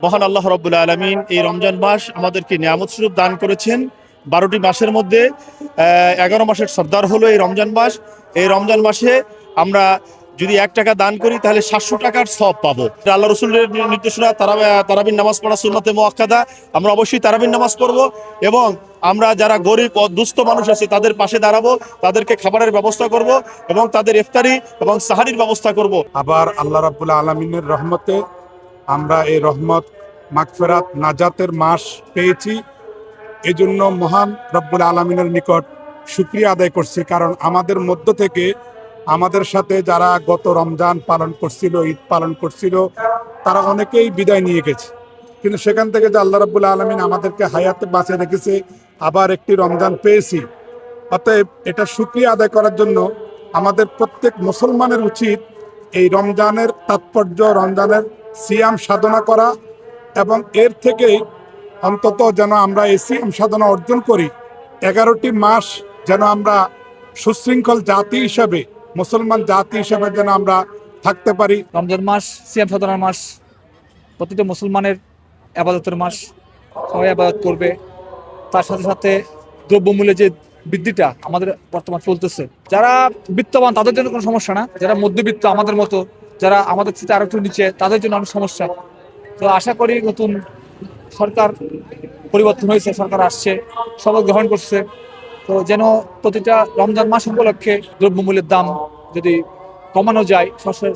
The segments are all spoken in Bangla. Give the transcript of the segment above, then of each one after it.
মহান আল্লাহ রাব্বুল আলামিন এই রমজান মাস আমাদেরকে নিয়ামত স্বরূপ দান করেছেন। 12টি মাসের মধ্যে 11 মাসের সর্দার হলো এই রমজান মাস। এই রমজান মাসে আমরা যদি 1 টাকা দান করি তাহলে 700 টাকার সওয়াব পাবো। আল্লাহ রসুলের নির্দেশনা তারাবির নামাজ পড়া সুন্নতে মুআক্কাদা। আমরা অবশ্যই তারাবির নামাজ পড়বো এবং আমরা যারা গরিব ও দুস্থ মানুষ আছে তাদের পাশে দাঁড়াবো, তাদেরকে খাবারের ব্যবস্থা করব এবং তাদের ইফতারি এবং সাহারির ব্যবস্থা করব। আবার আল্লাহ রাব্বুল আলামিনের রহমতে আমরা এই রহমত, মাগফিরাত, নাজাতের মাস পেয়েছি। এজন্য মহান রব্বুল আলামিনের নিকট শুকরিয়া আদায় করছি, কারণ আমাদের মধ্য থেকে আমাদের সাথে যারা গত রমজান পালন করছিল, ঈদ পালন করছিল, তারা অনেকেই বিদায় নিয়ে গেছে। কিন্তু সেখান থেকে যে আল্লাহ রাব্বুল আলামিন আমাদেরকে হায়াতে বাঁচিয়ে রেখেছে, আবার একটি রমজান পেয়েছি। অতএব এটা শুকরিয়া আদায় করার জন্য আমাদের প্রত্যেক মুসলমানের উচিত এই রমজানের তাৎপর্য, রমজানের সিয়াম সাধনা করা এবং এর থেকেই অন্তত যেন আমরা এই সিয়াম সাধনা অর্জন করি। 11টি মাস যেন আমরা সুশৃঙ্খল জাতি হিসাবে, মুসলমান জাতি হিসাবে যেন আমরা থাকতে পারি। রমজান মাস সিয়াম সাধনার মাস, প্রতিটা মুসলমানের আবাদতের মাস। সবাই আবাদত করবে। তার সাথে সাথে দ্রব্যমূল্যের যে বৃদ্ধিটা আমাদের বর্তমান চলতেছে, যারা বিত্তবান তাদের জন্য কোনো সমস্যা না, যারা মধ্যবিত্ত আমাদের মতো, যারা আমাদের থেকে আরো একটু নিচে, তাদের জন্য অনেক সমস্যা। তো আশা করি নতুন সরকার পরিবর্তন হয়েছে, সরকার আসছে, সবাই গ্রহণ করছে, তো যেন প্রতিটা রমজান মাস উপলক্ষে দ্রব্যমূল্যের দাম যদি কমানো যায়,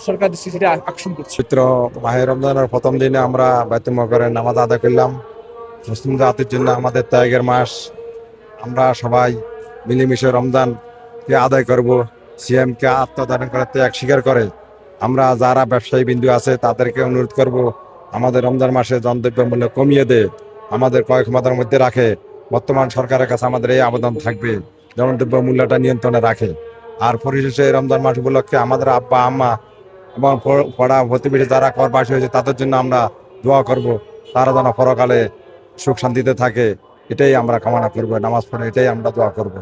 সরকার দৃষ্টি সেটা আকর্ষণ করছে। পবিত্র মাহে রমজানের প্রথম দিনে আমরা বাইতুল মুকাররমে নামাজ আদায় করলাম। মুসলিম জাতির জন্য আমাদের ত্যাগের মাস। আমরা সবাই মিলেমিশে রমজানকে আদায় করব। সিএমকে আত্মদান করে ত্যাগ স্বীকার করে আমরা যারা ব্যবসায়ী বিন্দু আছে তাদেরকে অনুরোধ করব, আমাদের রমজান মাসে দ্রব্য মূল্য কমিয়ে দে, আমাদের ক্রয় ক্ষমতার মধ্যে রাখে। বর্তমান সরকারের কাছে আমাদের এই আবেদন থাকবে যেমন দ্রব্য মূল্যটা নিয়ন্ত্রণে রাখে। আর পরিশেষে রমজান মাস উপলক্ষে আমাদের আব্বা আম্মা এবং পড়া প্রতিবেশী যারা করবাসী হয়েছে তাদের জন্য আমরা দোয়া করব, তারা যেন পরকালে সুখ শান্তিতে থাকে। এটাই আমরা কামনা করবো, নামাজ পড়ে এটাই আমরা দোয়া করব।